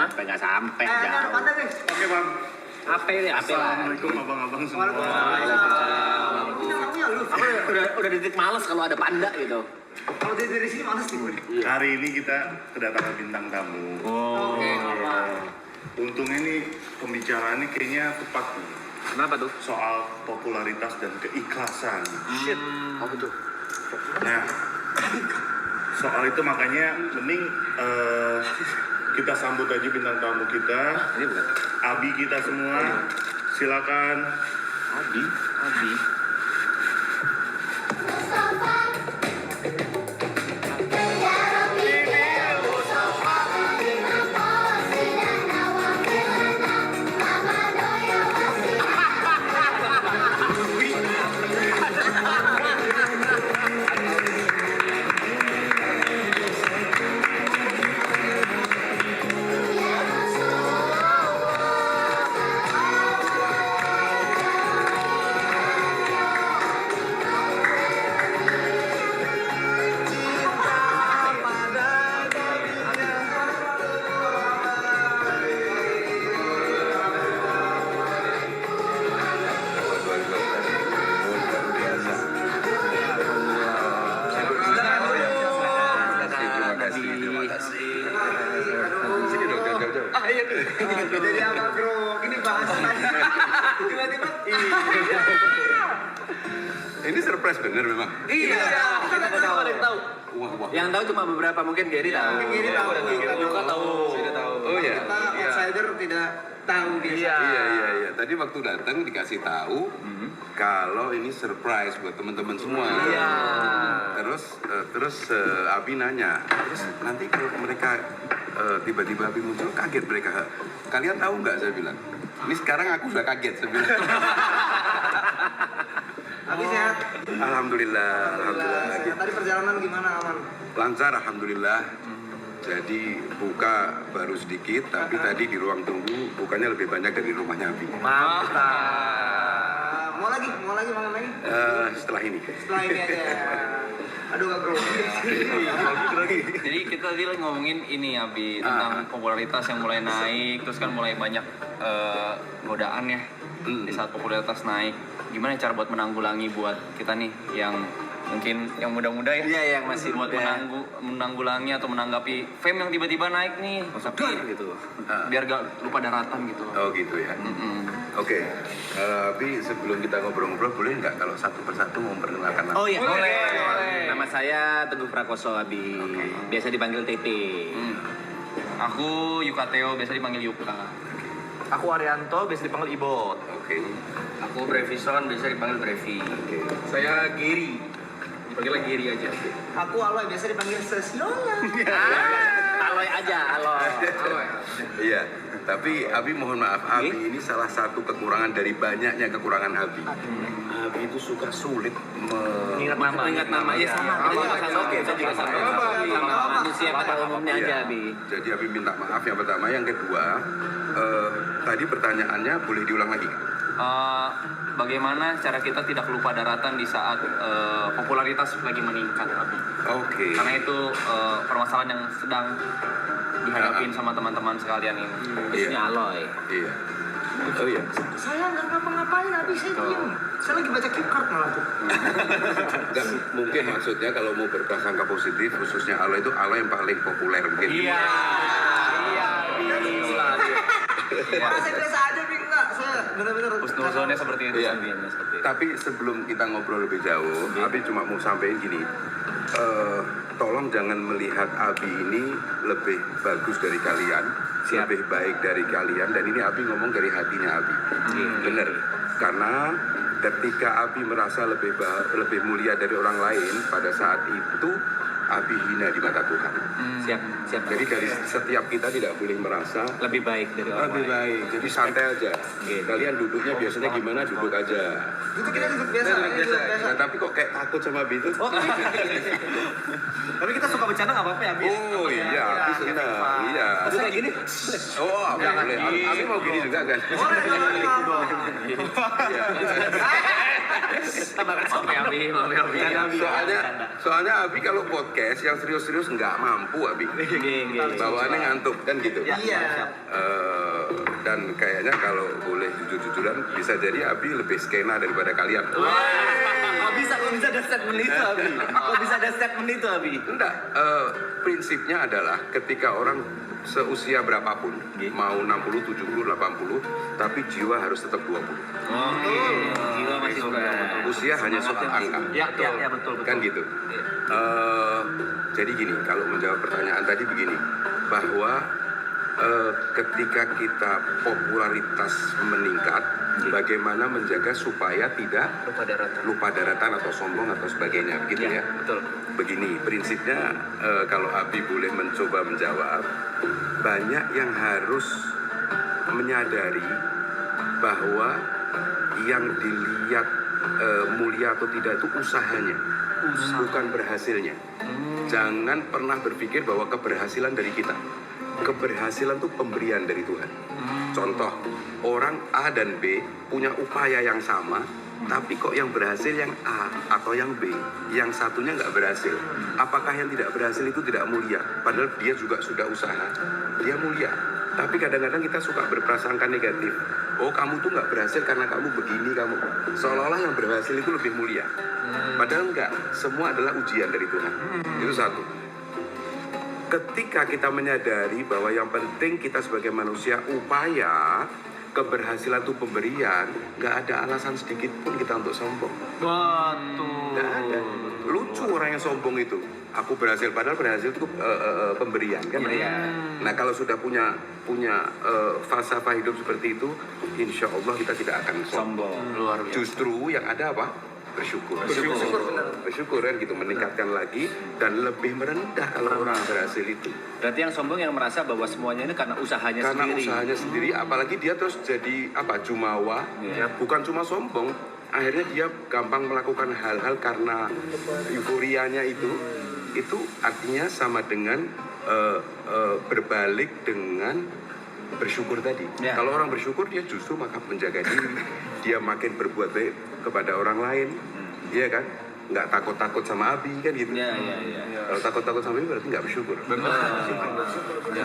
Sampai nggak sampai Ini ada jauh. panda guys. Oke bang. Apa ini? Apa lah? Assalamualaikum abang-abang semua. Waalaikumsalam. Ini namanya lu. Aku udah titik males kalau ada panda gitu. Kalau dari sini males nih gue. Hari ini kita kedatangan bintang tamu. Oke. Untungnya nih pembicaraannya kayaknya tepat nih. Kenapa tuh? Soal popularitas dan keikhlasan. Shit. Apa tuh? Nah, soal itu makanya mending kita sambut aja bintang tamu kita, Ini bukan? Abi kita semua. Silakan. Abi. Abi. Jadi apa bro? Ini bahasannya. Tiba-tiba. Ini surprise bener memang. Iya. Kita nggak tahu. Ada yang tahu. Wah. Yang tahu cuma beberapa, mungkin Gary tahu. Mungkin Gary tahu. Luka tahu. Sudah tahu. Oh ya. Kita outsider tidak tahu biasa. Iya. Tadi waktu datang dikasih tahu kalau ini surprise buat teman-teman semua. Iya. Terus Abi nanya, terus nanti kalau mereka tiba-tiba Abi muncul kaget mereka. Kalian tahu nggak? Saya bilang. Ini sekarang aku sudah kaget. Saya bilang. Abi sehat. Alhamdulillah. Sehat. Tadi perjalanan gimana aman? Lancar, alhamdulillah. Jadi buka baru sedikit, tapi tadi di ruang tunggu bukannya lebih banyak dari rumahnya Abi. Mau lagi makan lagi? Setelah ini. Setelah ini aja. Aduh gak bro. Jadi kita tadi lagi ngomongin ini Abi tentang popularitas yang mulai naik, terus kan mulai banyak godaan ya di saat popularitas naik. Gimana cara buat menanggulangi buat kita nih yang mungkin yang muda-muda ya? Iya, yang masih buat muda. menanggulangi atau menanggapi fame yang tiba-tiba naik nih, tapi gitu. biar gak lupa daratan gitu. Oh gitu ya. Oke, Abi sebelum kita ngobrol-ngobrol boleh nggak kalau satu persatu memperkenalkan nama? Oh iya, Boleh. Nama saya Teguh Prakoso Abi. Biasa dipanggil TT. Aku Yukateo, biasa dipanggil Yuka. Aku Arianto, biasa dipanggil Ibot. Oke. Aku Brevison, biasa dipanggil Brevi. Saya Giri, dipanggilnya Giri aja. Aku Aloy biasa dipanggil Sesiola. Aloy aja, Aloy. Iya. Tapi Abi mohon maaf, Abi ini salah satu kekurangan dari banyaknya kekurangan Abi. Abi itu suka sulit Ingat nama. Iya sama. Oke, saya juga sama. Sama manusia pada umumnya aja, Abi. Jadi Abi minta maaf yang pertama, yang kedua tadi pertanyaannya boleh diulang lagi? Bagaimana cara kita tidak lupa daratan di saat popularitas lagi meningkat, Abi? Oke. Karena itu permasalahan yang sedang dihadapin sama teman-teman sekalian ini. Khususnya Aloy. Iya. Oh iya. Saya nggak ngapa-ngapain Abi, saya diem. Saya lagi baca cue card malah tuh. Enggak, mungkin maksudnya kalau mau berprasangka positif, khususnya Aloy itu Aloy yang paling populer mungkin. Iya. Orang saya biasa aja Bi, enggak. Saya benar-benar. Husnuzonnya seperti itu, Iya. Abi. Seperti itu. Tapi sebelum kita ngobrol lebih jauh, Abi cuma mau sampaikan gini. Tolong jangan melihat Abi ini lebih bagus dari kalian, lebih baik dari kalian, dan ini Abi ngomong dari hatinya Abi. Bener. Karena ketika Abi merasa lebih mulia dari orang lain, pada saat itu Abi hina di mata Tuhan. Siap. Jadi dari setiap kita tidak boleh merasa Lebih baik dari orang lebih lain. baik. Jadi santai aja. Kalian duduknya biasanya gimana? Duduk aja. Itu kita duduk biasa. Nah, tapi kok kayak takut sama Abi itu? Tapi kita suka bercanda nggak apa-apa ya, Bi? Oh iya, Abi senang. Iya. Terus kayak gini. Oh, Abi boleh. Abi mau gini juga kan? Boleh. Iya. Maaf ya, Abi. Soalnya Abi kalau podcast yang serius-serius nggak mampu Abi. Bawaannya ngantuk kan gitu. Iya. Dan kayaknya kalau boleh jujur-jujuran bisa jadi Abi lebih skena daripada kalian. Kok bisa ada statement itu, Abi? Kok bisa ada statement itu, Abi? Enggak, prinsipnya adalah ketika orang seusia berapapun, mau 60, 70, 80, tapi jiwa harus tetap 20. Jiwa masih Usia hanya soal angka. Ya, betul. Kan gitu. Jadi gini, kalau menjawab pertanyaan tadi begini, bahwa ketika kita popularitas meningkat, bagaimana menjaga supaya tidak lupa daratan atau sombong atau sebagainya, begitu ya? Betul. Begini, prinsipnya kalau Abi boleh mencoba menjawab, banyak yang harus menyadari bahwa yang dilihat mulia atau tidak itu usahanya, bukan berhasilnya. Jangan pernah berpikir bahwa keberhasilan dari kita. Keberhasilan itu pemberian dari Tuhan. Contoh, orang A dan B punya upaya yang sama, tapi kok yang berhasil yang A atau yang B, yang satunya nggak berhasil. Apakah yang tidak berhasil itu tidak mulia? Padahal dia juga sudah usaha, dia mulia. Tapi kadang-kadang kita suka berprasangka negatif. Oh, kamu tuh nggak berhasil karena kamu begini, kamu. Seolah-olah yang berhasil itu lebih mulia. Padahal enggak, semua adalah ujian dari Tuhan. Itu satu. Ketika kita menyadari bahwa yang penting kita sebagai manusia upaya, keberhasilan itu pemberian, nggak ada alasan sedikit pun kita untuk sombong. Betul. Nggak ada. Lucu orang yang sombong itu. Aku berhasil, padahal berhasil itu pemberian kan? Nah kalau sudah punya falsafah hidup seperti itu, insya Allah kita tidak akan sombong. Luar biasa. Justru yang ada apa? Bersyukur kan gitu, meningkatkan lagi dan lebih merendah kalau orang berhasil itu. Berarti yang sombong yang merasa bahwa semuanya ini karena usahanya sendiri. Apalagi dia terus jadi jumawa, bukan cuma sombong, akhirnya dia gampang melakukan hal-hal karena euforianya itu artinya sama dengan berbalik dengan bersyukur tadi. Kalau orang bersyukur dia justru makin menjaga diri, dia makin berbuat baik kepada orang lain, iya kan? Nggak takut-takut sama Abi kan gitu. Kalau takut-takut sama Abi berarti nggak bersyukur.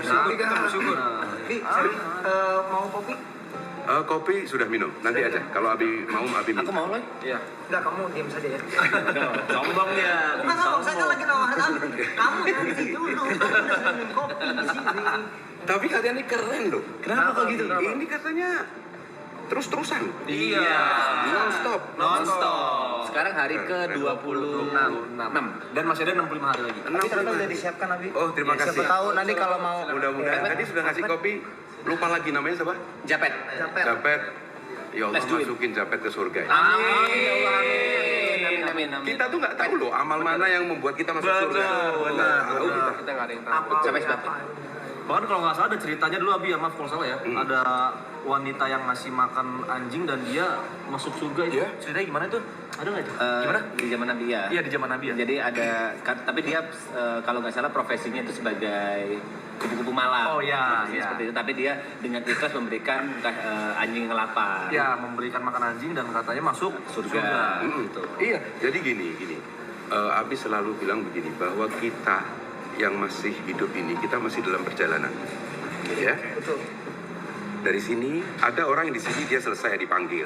Tapi kan bersyukur. Mau kopi? Kopi sudah minum, nanti aja. Kalau Abi mau, Abi minum. Aku mau loh. Iya. Enggak, kamu diam saja ya. Sombong dia. Enggak, saya kan lagi nawarin. Kamu nanti dulu, kamu udah minum kopi di sini. Tapi kalian ini keren loh. Kenapa kok gitu? Ini katanya terus-terusan. Iya. Non-stop. Sekarang hari ke-26. Dan masih ada 65 hari lagi. Tapi ternyata udah disiapkan, Abi. Oh, terima kasih. Siapa tahu nanti kalau mau. Mudah-mudahan tadi sudah ngasih kopi. Lupa lagi namanya siapa? Japet. Japet. Ya Allah, Let's do it. masukin Japet ke surga. Ya. Amin. Kita tuh nggak tahu loh amal mana yang membuat kita masuk surga. Nggak tahu kita. Kita nggak ada yang tahu. Sampai sebab. Bahkan kalau nggak salah ada ceritanya dulu Abi ya, maaf kalau salah ya. Ada wanita yang ngasih makan anjing dan dia masuk surga itu. Iya. Ceritanya gimana itu? Ada nggak itu? Gimana? Di zaman Nabi ya. Iya di zaman Nabi ya. Jadi ada, tapi dia kalau nggak salah profesinya itu sebagai kupu-kupu malam. Oh iya. Seperti itu. Tapi dia dengan ikhlas memberikan anjing yang lapar. Ya memberikan makan anjing dan katanya masuk surga. Gitu. Iya, jadi gini. Abi selalu bilang begini, bahwa kita yang masih hidup ini, kita masih dalam perjalanan. Ya. Betul. Dari sini, ada orang yang di sini dia selesai dipanggil.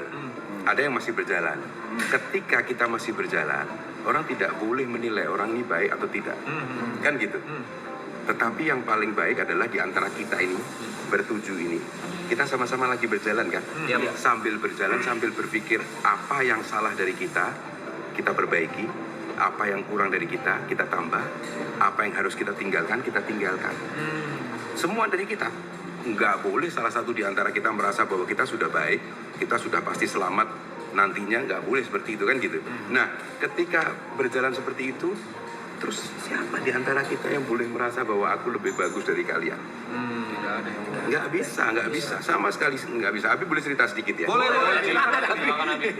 Ada yang masih berjalan. Ketika kita masih berjalan, orang tidak boleh menilai orang ini baik atau tidak. Kan gitu. Tetapi yang paling baik adalah di antara kita ini, bertujuh ini. Kita sama-sama lagi berjalan kan? Sambil berjalan, sambil berpikir apa yang salah dari kita perbaiki. Apa yang kurang dari kita tambah. Apa yang harus kita tinggalkan Semua dari kita. Nggak boleh salah satu di antara kita merasa bahwa kita sudah baik, kita sudah pasti selamat nantinya, nggak boleh seperti itu kan gitu. Nah, ketika berjalan seperti itu, terus siapa di antara kita yang boleh merasa bahwa aku lebih bagus dari kalian? Nggak bisa, sama sekali nggak bisa. Abi boleh cerita sedikit ya? Boleh. Silakan Abi.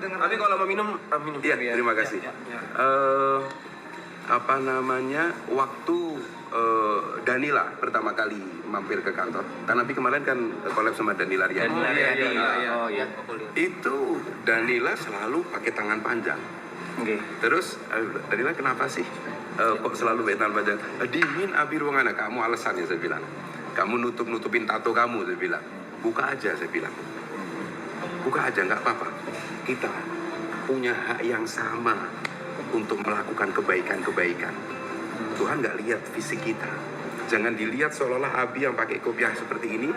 Tapi kalau mau minum, Iya, terima kasih. Waktu Danila pertama kali mampir ke kantor. Kan Abi kemarin kan collab sama Danila Riani. Oh iya. Itu Danila selalu pakai tangan panjang. Oke. Terus Danila kenapa sih kok selalu pakai tangan panjang? Dingin Abi ruangan, kamu alasannya saya bilang. Kamu nutupin tato kamu, saya bilang. Buka aja, saya bilang. Buka aja, nggak apa-apa. Kita punya hak yang sama untuk melakukan kebaikan-kebaikan. Tuhan nggak lihat fisik kita. Jangan dilihat seolah-olah Abi yang pakai kopiah seperti ini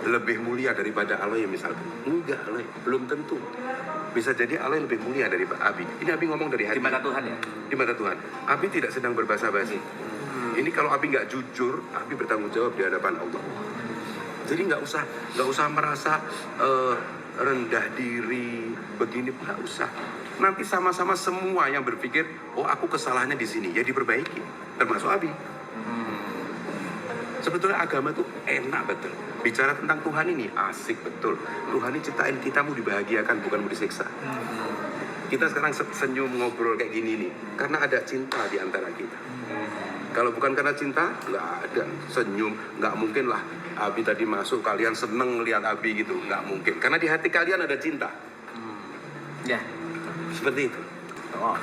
lebih mulia daripada Aloy misalnya. Enggak, Aloy. Belum tentu. Bisa jadi Aloy lebih mulia daripada Abi. Ini Abi ngomong dari hati. Di mata Tuhan ya? Di mata Tuhan. Abi tidak sedang berbasa-basi. Ini kalau Abi nggak jujur, Abi bertanggung jawab di hadapan Allah. Jadi nggak usah merasa rendah diri begini, nggak usah. Nanti sama-sama semua yang berpikir, oh aku kesalahannya di sini, ya diperbaiki, termasuk Abi. Sebetulnya agama itu enak betul. Bicara tentang Tuhan ini asik betul. Tuhan ini ciptain kita mau dibahagiakan, bukan mau disiksa. Kita sekarang senyum ngobrol kayak gini nih, karena ada cinta di antara kita. Kalau bukan karena cinta, nggak ada senyum, nggak mungkin lah. Abi tadi masuk, kalian seneng lihat Abi gitu, nggak mungkin. Karena di hati kalian ada cinta. Ya. Seperti itu. Wow.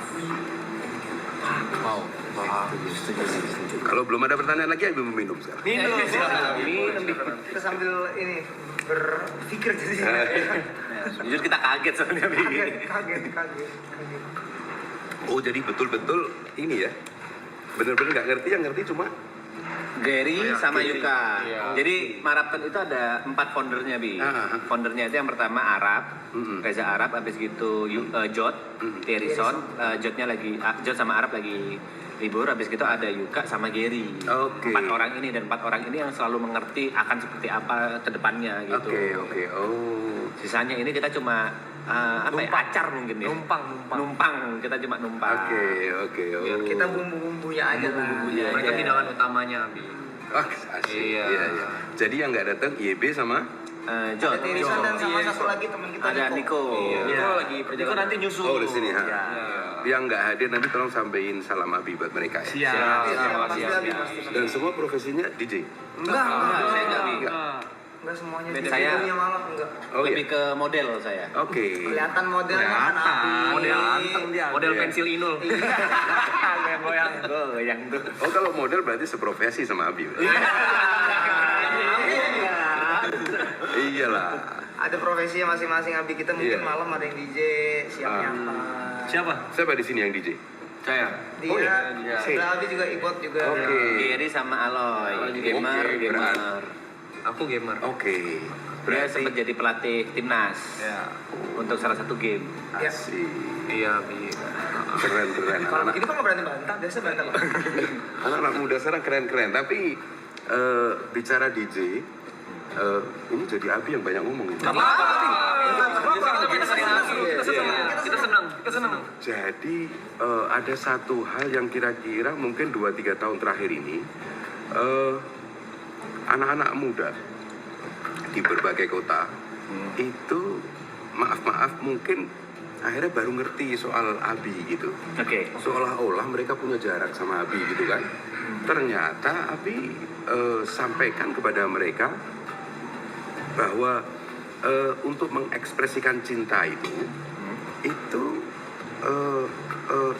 Kalau belum ada pertanyaan lagi, Abi meminum sekarang. Minum. Kita sambil ini berpikir jadi Jujur kita kaget soalnya Bi. kaget. Oh jadi betul-betul ini ya, bener-bener nggak ngerti, yang ngerti cuma Gary sama Gary. Yuka. Iya. Jadi Marapten itu ada 4 foundernya Bi. Foundernya itu yang pertama Arab, Reza Arab, habis gitu Jod, Terison, Jodnya lagi, Jod sama Arab lagi libur, habis gitu ada Yuka sama Gary. Oke. 4 orang ini, dan 4 orang ini yang selalu mengerti akan seperti apa ke depannya gitu. Oke. Oh. Sisanya ini kita cuma apa ya, acar mungkin ya. Numpang, kita cuma numpang. Oke. Oh. Kita bumbu-bumbunya aja lah. Bumbu-bumbunya. Mereka Iya. hidangan utamanya, Bi. Ah, asik. Iya. Iya. Jadi yang nggak datang YB sama Jod, Ada Tirisan dan sama satu lagi teman kita ada Niko. Iya. Iya. Niko lagi perjalanan. Niko nanti nyusul. oh di sini ha. Iya. Yang nggak hadir nanti tolong sampaikan salam Abi buat mereka ya. Siap. Pasti Siap. Abi, pasti. Dan semua profesinya DJ. Enggak, saya nggak Bi. enggak semuanya. Beda. Jadi Saya- dunia malam enggak. Oh Lebih iya. ke model saya. Oke. Kelihatan modelnya kan Abi. Model Iya. pensil inul. Goyang tuh. Oh kalau model berarti seprofesi sama Abi. Iyalah. Ada profesinya masing-masing Abi, kita mungkin Iya. malam ada yang DJ, siapnya apa. Siapa? Siapa di sini yang DJ? Saya. Dia, Oh, iya. sebelah Abi juga ikut juga. Oke. Gary sama Aloy, gamer, Oke, gamer. Aku gamer. Oke. Dia sempat jadi pelatih timnas Ya. untuk salah satu game. Ya. Asik. Iya, Bi. Keren. Kalau begitu kan nggak berani bantah, biasa bantah. Anak-anak muda sekarang keren. Tapi bicara DJ, ini jadi Abi yang banyak ngomong. Kita senang. Jadi ada satu hal yang kira-kira mungkin 2-3 tahun terakhir ini anak-anak muda di berbagai kota itu maaf mungkin akhirnya baru ngerti soal Abi gitu. Oke. Seolah-olah mereka punya jarak sama Abi gitu kan. Ternyata Abi sampaikan kepada mereka bahwa untuk mengekspresikan cinta itu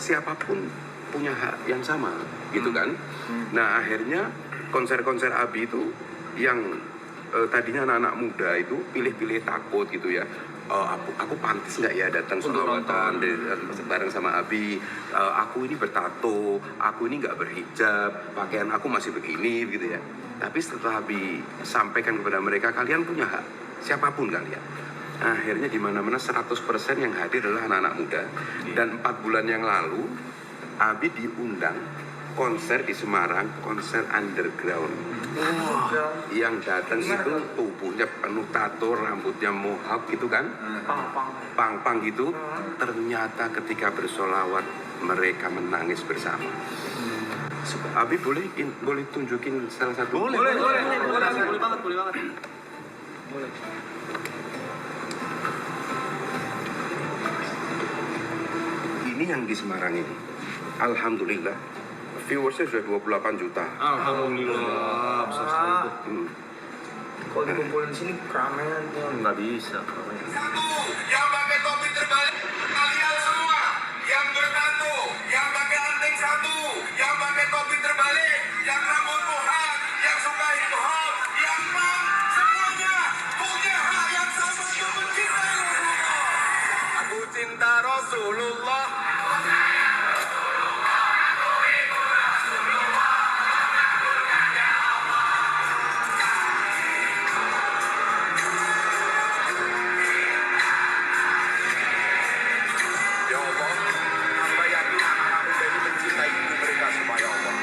siapapun punya hak yang sama gitu kan. Nah akhirnya konser-konser Abi itu yang tadinya anak-anak muda itu pilih-pilih takut gitu ya. Aku pantas nggak ya datang sholawatan bareng sama Abi. Aku ini bertato, aku ini nggak berhijab, pakaian aku masih begini gitu ya. Tapi setelah Abi sampaikan kepada mereka, kalian punya hak, siapapun kalian. Akhirnya di mana-mana 100% yang hadir adalah anak-anak muda. Dan 4 bulan yang lalu Abi diundang konser di Semarang, konser underground. Yang datang itu tubuhnya penuh tato, rambutnya mohawk gitu kan, pang-pang gitu. Ternyata ketika bersolawat mereka menangis bersama. Abi boleh tunjukin salah satu? Boleh banget. Ini yang di Semarang ini, alhamdulillah viewersnya sudah 28 juta. Alhamdulillah. Besar sekali. Kalau dikumpulin sini keramaian tuh. Nggak bisa. Yang pakai topi terbalik kalian semua, yang bertato, yang pakai anting satu, yang pakai topi terbalik, yang rambut bohat, yang suka hip hop, yang punk, semuanya punya hak yang sama untuk mencintai Rasulullah. Aku cinta Rasulullah. Ya Allah, hamba yakin anak-anakmu jadi mencintai ibu mereka semua ya Allah.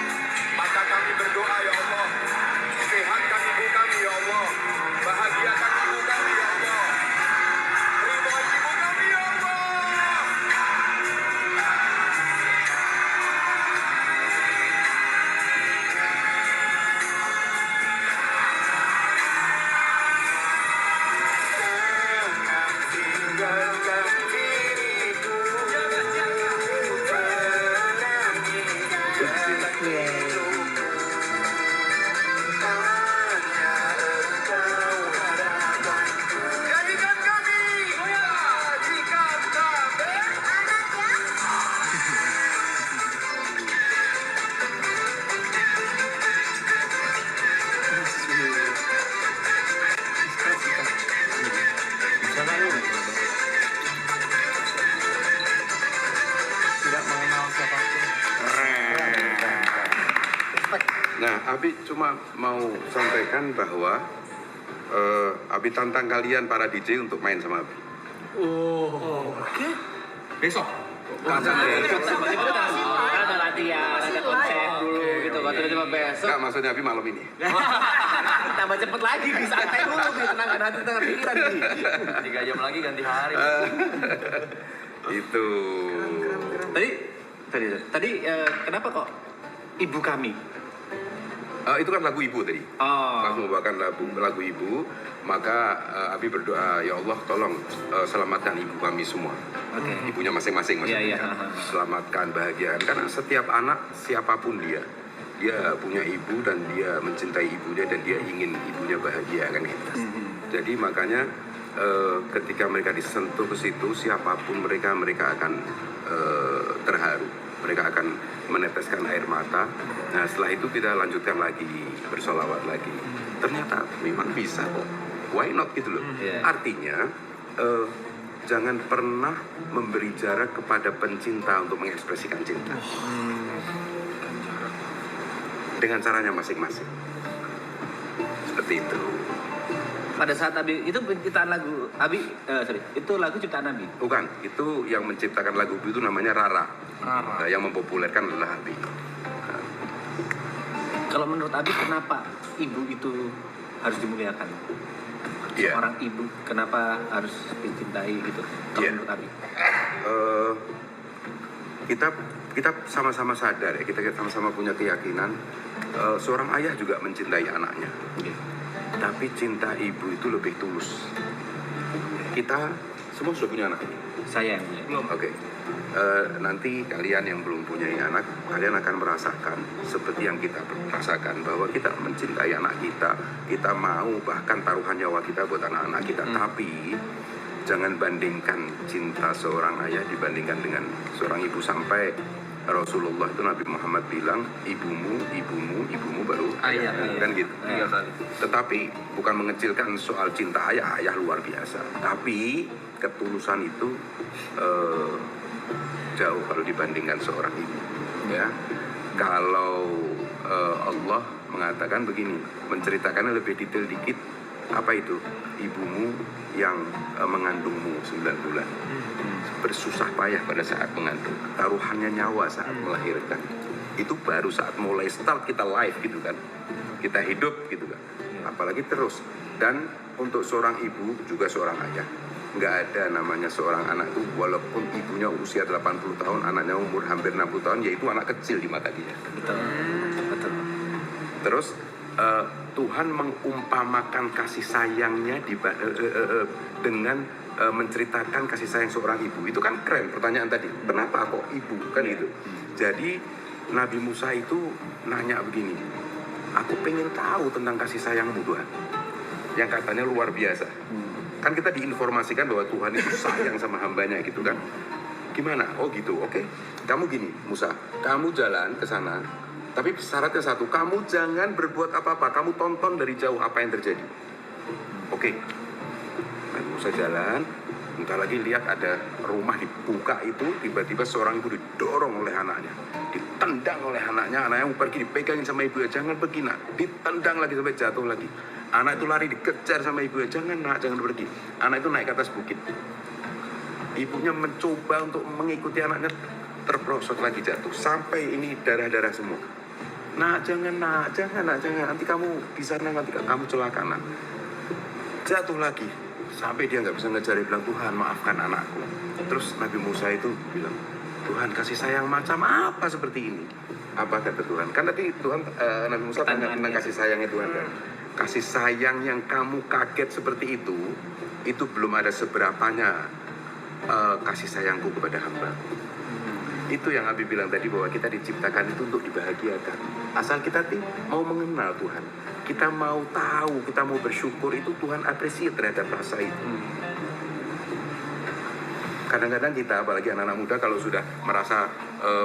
Maka kami berdoa ya Allah, sehatkan ibu kami ya Allah, bahagiakan ibu kami ya Allah, ridhoi ibu kami ya Allah. Jangan tinggalkan diriku, jadikan kami majikan kami. Tidak mengenal siapapun. Nah, Abi cuma mau sampaikan bahwa Abi tantang kalian para DJ untuk main sama Abi. Besok. Ada latihan, ada konsep dulu gitu. Kalau tiba-tiba besok, Enggak, maksudnya Abi malam ini. tambah cepet lagi, santai dulu, tenangkan hati, tenangkan pikiran. 3 jam lagi ganti hari. Itu. Tadi kenapa kok ibu kami? Itu kan lagu ibu tadi. Pas membawakan lagu ibu, maka Abi berdoa, ya Allah tolong selamatkan ibu kami semua. Oke. Ibunya masing-masing maksudnya. Iya. Selamatkan, bahagiakan. Karena setiap anak, siapapun dia punya ibu dan dia mencintai ibunya dan dia ingin ibunya bahagia kan gitu. Jadi makanya ketika mereka disentuh ke situ, siapapun mereka akan terharu. Mereka akan meneteskan air mata. Nah setelah itu kita lanjutkan lagi, bersolawat lagi. Ternyata memang bisa kok. Why not gitu loh. Yeah. Artinya jangan pernah memberi jarak kepada pencinta untuk mengekspresikan cinta. Dengan caranya masing-masing. Seperti itu. Pada saat Abi, itu penciptaan lagu Abi, itu lagu ciptaan Abi. Bukan, itu yang menciptakan lagu itu namanya Rara. Nah, yang mempopulerkan adalah Abi. Kalau menurut Abi, kenapa ibu itu harus dimuliakan? Iya. Seorang ibu, kenapa harus dicintai gitu? Kalau Iya. menurut Abi. Kita sama-sama sadar ya, kita sama-sama punya keyakinan seorang ayah juga mencintai anaknya. Tapi cinta ibu itu lebih tulus. Kita semua sudah punya anak ini. Saya yang punya. Oke. Nanti kalian yang belum punya anak, kalian akan merasakan seperti yang kita rasakan bahwa kita mencintai anak kita mau bahkan taruhan nyawa kita buat anak-anak kita. Tapi jangan bandingkan cinta seorang ayah dibandingkan dengan seorang ibu. Sampai Rasulullah itu Nabi Muhammad bilang ibumu baru Ayah. kan gitu. 3 kali. Tetapi bukan mengecilkan soal cinta ayah luar biasa. Tapi ketulusan itu jauh kalau dibandingkan seorang ibu. Ya, kalau Allah mengatakan begini, menceritakannya lebih detail dikit. Apa itu? Ibumu yang mengandungmu 9 bulan. Bersusah payah pada saat mengandung, taruhannya nyawa saat melahirkan. Itu baru saat mulai start kita live gitu kan, kita hidup gitu kan, apalagi terus. Dan untuk seorang ibu juga seorang ayah, nggak ada namanya seorang anak itu walaupun ibunya usia 80 tahun, anaknya umur hampir 60 tahun, yaitu anak kecil di mata dia. Betul. Terus Tuhan mengumpamakan kasih sayangnya dengan menceritakan kasih sayang seorang ibu. Itu kan keren pertanyaan tadi. Kenapa kok ibu kan gitu. Jadi Nabi Musa itu nanya begini, aku pengen tahu tentang kasih sayangmu Tuhan, yang katanya luar biasa. Kan kita diinformasikan bahwa Tuhan itu sayang sama hambanya gitu kan. Gimana? Oh gitu, oke. Kamu gini Musa, kamu jalan ke sana, tapi syaratnya satu, kamu jangan berbuat apa-apa, kamu tonton dari jauh apa yang terjadi. Oke. Nabi Musa jalan, bentar lagi lihat ada rumah dibuka itu, tiba-tiba seorang ibu didorong oleh anaknya, ditendang oleh anaknya pergi dipegangin sama ibunya, jangan pergi nak, ditendang lagi sampai jatuh lagi. Anak itu lari dikejar sama ibunya, jangan nak, jangan pergi. Anak itu naik ke atas bukit. Ibunya mencoba untuk mengikuti anaknya, terperosot lagi jatuh, sampai ini darah-darah semua. Nak, jangan nak, jangan nak, jangan, nanti kamu di sana, nanti kamu celaka nak. Jatuh lagi, sampai dia nggak bisa ngejar, dia bilang, Tuhan maafkan anakku. Terus Nabi Musa itu bilang, Tuhan kasih sayang macam apa seperti ini? Apa kata Tuhan? Kan tadi Tuhan, Nabi Musa tanya tentang kasih sayangnya Tuhan kan. Kasih sayang yang kamu kaget seperti itu belum ada seberapanya kasih sayangku kepada hamba. Itu yang Abi bilang tadi, bahwa kita diciptakan itu untuk dibahagiakan. Asal kita mau mengenal Tuhan, kita mau tahu, kita mau bersyukur, itu Tuhan apresiasi terhadap rasa itu. Kadang-kadang kita, apalagi anak-anak muda, kalau sudah merasa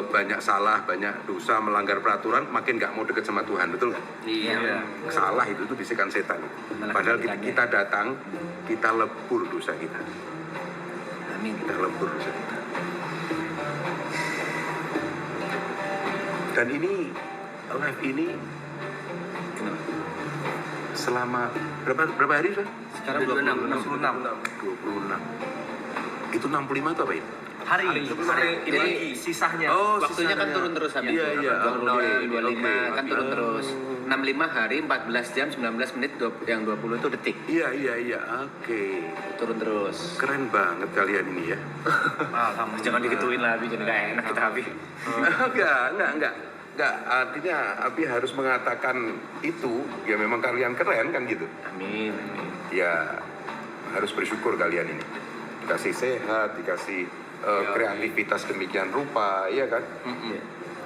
banyak salah, banyak dosa, melanggar peraturan, makin nggak mau deket sama Tuhan, betul nggak? Iya. Salah itu bisikan setan. Padahal kita datang, kita lebur dosa kita. Amin. Kita lebur dosa kita. Dan ini live ini selama berapa hari Pak? Sekarang 26. 26. Itu 65 itu apa itu? Hari. Jadi sisanya. Oh, waktunya kan turun terus habis. Iya. 25 kan turun terus. 65 hari, 14 jam, 19 menit, yang 20 itu detik. Iya. Oke. Turun terus. Keren banget kalian ini ya. Jangan digituin lah, Abi, jadi gak enak kita, Abi. Enggak. Artinya Abi harus mengatakan itu, ya memang kalian keren kan gitu. Amin. Ya harus bersyukur kalian ini. Dikasih sehat, dikasih kreativitas demikian rupa, iya kan?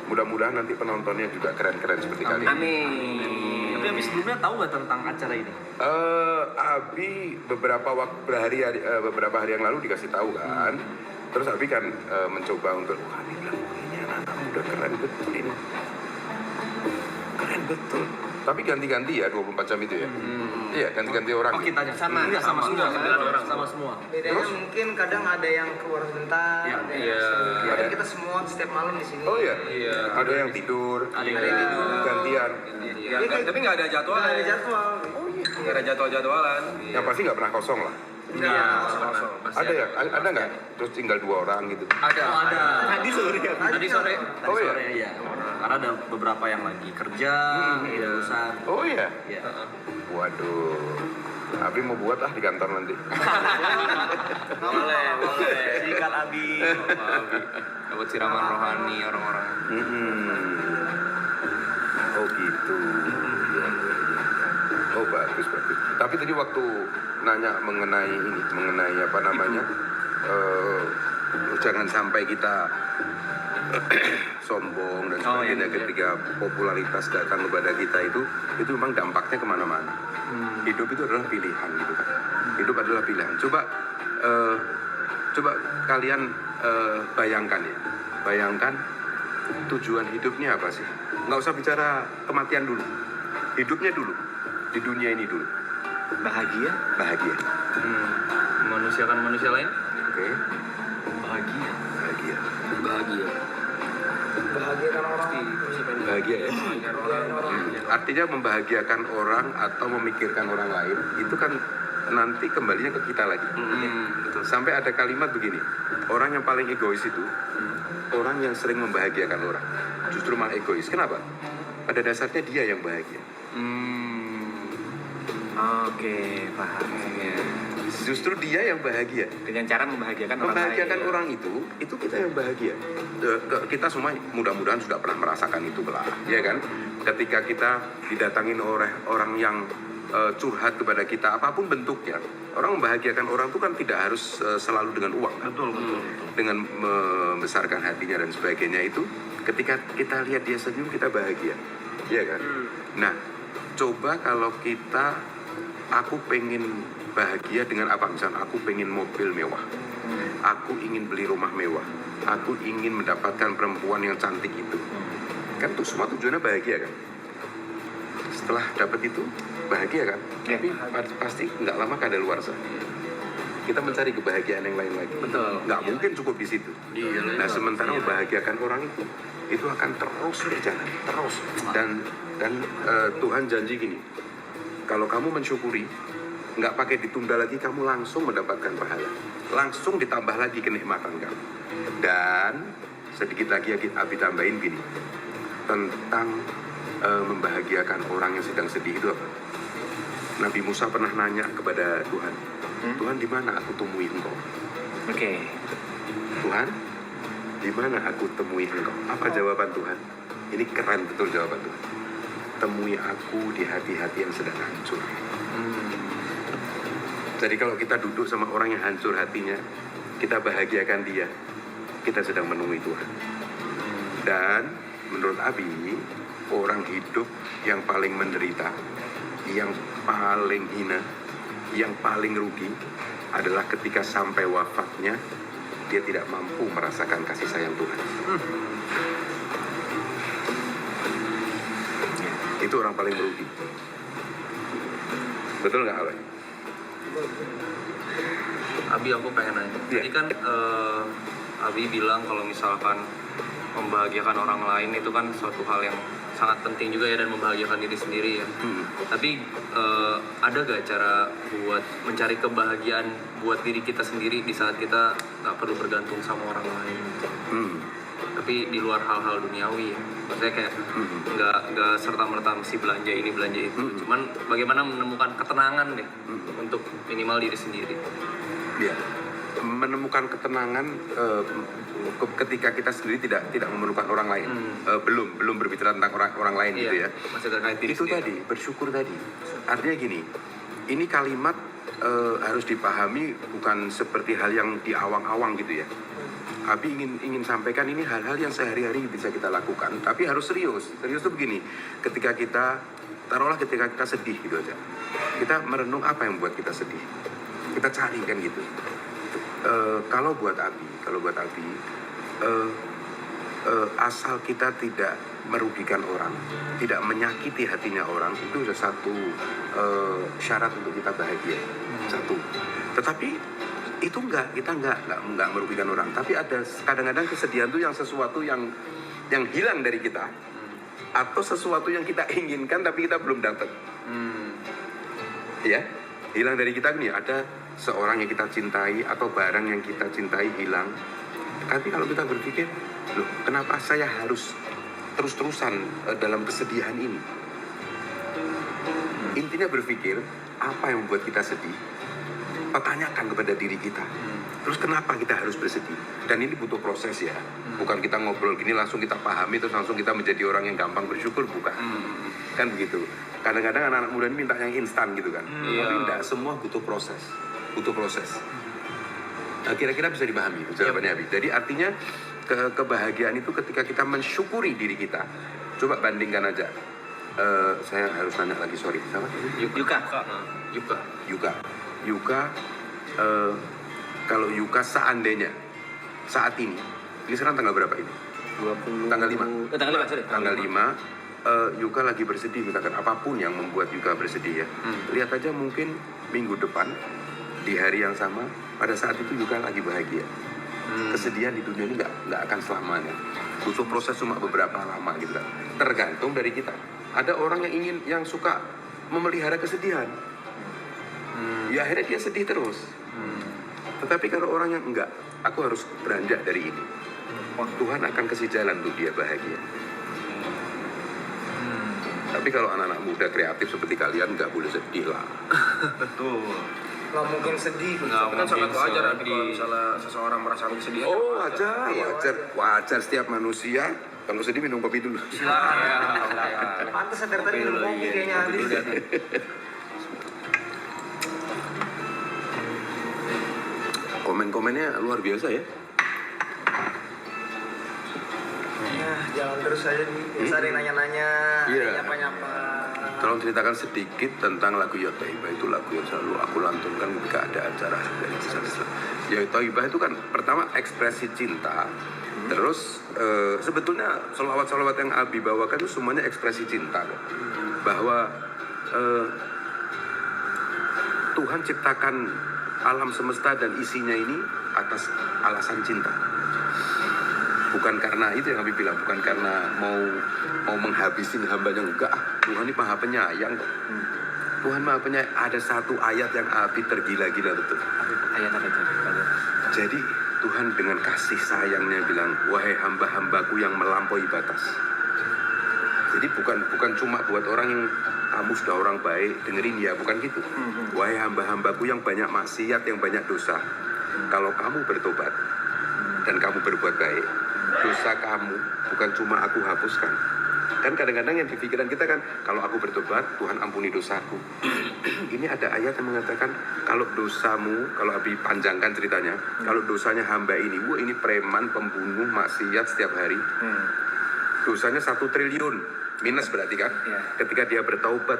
Mudah-mudahan nanti penontonnya juga keren-keren seperti kalian. Amin. Tapi Abi sebelumnya tahu nggak tentang acara ini? Abi beberapa hari yang lalu dikasih tahu kan. Terus Abi kan mencoba untuk, wah ini bilang, ini anak muda keren betul ini. Keren betul. Tapi ganti-ganti ya 24 jam itu ya. Iya, ganti-ganti orang. Oh, kitanya sama. Iya, sama semua. Bedanya Terus? mungkin kadang ada yang keluar sebentar, ada yang kadang kita semua setiap malam di sini. Oh iya. Ada yang tidur, Ada yang tidur. gantian. Tapi nggak ada jadwal. Nggak ada jadwal. Nggak ada jadwal-jadwalan. Yang pasti nggak pernah kosong lah. Iya. Ada ya? Ada nggak? Terus tinggal 2 orang gitu. Ada. Tadi sore. Tadi sore. Oh, iya? Iya. Karena ada beberapa yang lagi kerja, urusan. Oh iya. Iya. Waduh. Abi mau buat di kantor nanti. Boleh. Sikat Abi. Dapat siraman rohani orang-orang. Oh gitu. Iya. Oh bagus. Tapi tadi waktu nanya mengenai apa namanya, jangan sampai kita sombong dan sebagainya ketika popularitas datang kepada kita itu memang dampaknya kemana-mana. Hidup itu adalah pilihan gitu kan. Hidup adalah pilihan. Coba kalian bayangkan tujuan hidupnya apa sih? Nggak usah bicara kematian dulu, hidupnya dulu, di dunia ini dulu. Bahagia. Manusiakan manusia lain. Oke. Bahagia. Bahagiakan orang. Bahagia ya. Artinya membahagiakan orang atau memikirkan orang lain itu kan nanti kembalinya ke kita lagi. Sampai ada kalimat begini, orang yang paling egois itu orang yang sering membahagiakan orang, justru malah egois. Kenapa? Pada dasarnya dia yang bahagia. Oke, paham. Justru dia yang bahagia. Dengan cara membahagiakan orang lain. Membahagiakan orang itu kita yang bahagia. Kita semua mudah-mudahan sudah pernah merasakan itu lah, ya kan? Ketika kita didatangin oleh orang yang curhat kepada kita, apapun bentuknya. Orang membahagiakan orang itu kan tidak harus selalu dengan uang kan? Betul. Dengan membesarkan hatinya dan sebagainya itu, ketika kita lihat dia senyum kita bahagia, iya kan? Nah, coba kalau aku pengen bahagia dengan apa, misalnya aku pengen mobil mewah, aku ingin beli rumah mewah, aku ingin mendapatkan perempuan yang cantik itu, kan itu semua tujuannya bahagia kan? Setelah dapat itu bahagia kan? Tapi pasti nggak lama kadaluarsa. Kita mencari kebahagiaan yang lain lagi. Betul. Nggak mungkin cukup di situ. Nah, sementara membahagiakan orang itu akan terus berjalan, terus. Dan Tuhan janji gini, kalau kamu mensyukuri, nggak pakai ditunda lagi, kamu langsung mendapatkan pahala, langsung ditambah lagi kenikmatan kamu. Dan sedikit lagi Abi tambahin gini, tentang membahagiakan orang yang sedang sedih itu apa? Nabi Musa pernah nanya kepada Tuhan, Tuhan di mana aku temui engkau? Oke. Tuhan, di mana aku temui engkau? Apa jawaban Tuhan? Ini keren betul jawaban Tuhan. Temui aku di hati-hati yang sedang hancur. Jadi kalau kita duduk sama orang yang hancur hatinya, kita bahagiakan dia, kita sedang menemui Tuhan. Dan menurut Abi, orang hidup yang paling menderita, yang paling hina, yang paling rugi adalah ketika sampai wafatnya dia tidak mampu merasakan kasih sayang Tuhan. Itu orang paling merugi. Betul nggak, Alay? Abi, aku pengen nanya. Iya. Tadi kan Abi bilang kalau misalkan membahagiakan orang lain itu kan suatu hal yang sangat penting juga ya, dan membahagiakan diri sendiri ya. Tapi ada gak cara buat mencari kebahagiaan buat diri kita sendiri di saat kita nggak perlu bergantung sama orang lain? Tapi di luar hal-hal duniawi ya. Maksudnya kayak nggak serta-merta mesti belanja ini belanja itu. Cuman bagaimana menemukan ketenangan deh untuk minimal diri sendiri. Ya, menemukan ketenangan ketika kita sendiri tidak memerlukan orang lain. Belum berbicara tentang orang lain gitu ya. Masih terkait diri Itu sendiri. tadi, bersyukur tadi. Artinya gini, ini kalimat harus dipahami bukan seperti hal yang diawang-awang gitu ya. Abi ingin sampaikan ini hal-hal yang sehari-hari bisa kita lakukan, tapi harus serius. Serius itu begini, ketika kita sedih gitu aja, kita merenung apa yang membuat kita sedih, kita cari kan gitu. Kalau buat Abi, asal kita tidak merugikan orang, tidak menyakiti hatinya orang, itu sudah satu syarat untuk kita bahagia. Satu. Tetapi itu kita nggak merugikan orang. Tapi ada kadang-kadang kesedihan itu yang sesuatu yang hilang dari kita, atau sesuatu yang kita inginkan tapi kita belum dapat. Ya, hilang dari kita nih, ada seorang yang kita cintai atau barang yang kita cintai hilang. Tapi kalau kita berpikir, loh, kenapa saya harus terus-terusan dalam kesedihan ini? Intinya berpikir, apa yang membuat kita sedih? Pertanyakan kepada diri kita. Terus kenapa kita harus bersedih? Dan ini butuh proses ya. Bukan kita ngobrol gini langsung kita pahami terus langsung kita menjadi orang yang gampang bersyukur, bukan. Kan begitu. Kadang-kadang anak-anak muda ini minta yang instan gitu kan. Tapi enggak, semua butuh proses. Nah, kira-kira bisa dipahami itu jawabannya Abi. Jadi artinya kebahagiaan itu ketika kita mensyukuri diri kita. Coba bandingkan aja. Saya harus nanya lagi, sorry. Sama? Yuka, kalau Yuka seandainya saat ini sekarang tanggal berapa ini? 20. Tanggal 5. Tanggal 5, sorry. Tanggal 5, Yuka lagi bersedih, misalkan apapun yang membuat Yuka bersedih ya. Lihat aja mungkin minggu depan di hari yang sama, pada saat itu Yuka lagi bahagia. Kesedihan di dunia ini nggak akan selamanya. Butuh proses cuma beberapa lama gitu kan. Tergantung dari kita. Ada orang yang suka memelihara kesedihan. Ya akhirnya dia sedih terus. Tetapi kalau orang yang enggak, aku harus beranjak dari ini. Tuhan akan kasih jalan untuk dia bahagia. Tapi kalau anak-anak muda kreatif seperti kalian nggak boleh sedih lah. Betul. Nggak mungkin sedih. Kan sangat wajar kalau misalnya seseorang merasakan kesedihan. Oh wajar setiap manusia. Kalau sedih minum kopi dulu. Pantes dari tadi minum kopi kayaknya habis. Komen-komennya luar biasa ya. Nah, jalan terus aja nih. Biasa ada yang nanya-nanya, Iya. nyapa-nyapa. Tolong ceritakan sedikit tentang lagu Ya Thaibah. Itu lagu yang selalu aku lantunkan ketika ada acara dari Islam. Ya Thaibah itu kan pertama ekspresi cinta. Terus sebetulnya sholawat-sholawat yang Abi bawakan itu semuanya ekspresi cinta kok. Bahwa Tuhan ciptakan alam semesta dan isinya ini atas alasan cinta. Bukan karena itu yang Abi bilang, bukan karena mau menghabisin hambanya, enggak. Tuhan ini maha penyayang kok. Tuhan maha penyayang. Ada satu ayat yang Abi tergila-gila betul. Ayat apa itu? Jadi Tuhan dengan kasih sayangnya bilang, wahai hamba-hambaku yang melampaui batas. Jadi bukan cuma buat orang yang kamu sudah orang baik, dengerin ya, bukan gitu. Wahai hamba-hambaku yang banyak maksiat, yang banyak dosa. Kalau kamu bertobat dan kamu berbuat baik, dosa kamu bukan cuma aku hapuskan. Kan kadang-kadang yang di pikiran kita kan, kalau aku bertobat, Tuhan ampuni dosaku. Ini ada ayat yang mengatakan, kalau dosamu, kalau Abi panjangkan ceritanya, kalau dosanya hamba ini, wah ini preman, pembunuh, maksiat setiap hari, dosanya 1 triliun, minus berarti kan? Iya. Ketika dia bertaubat,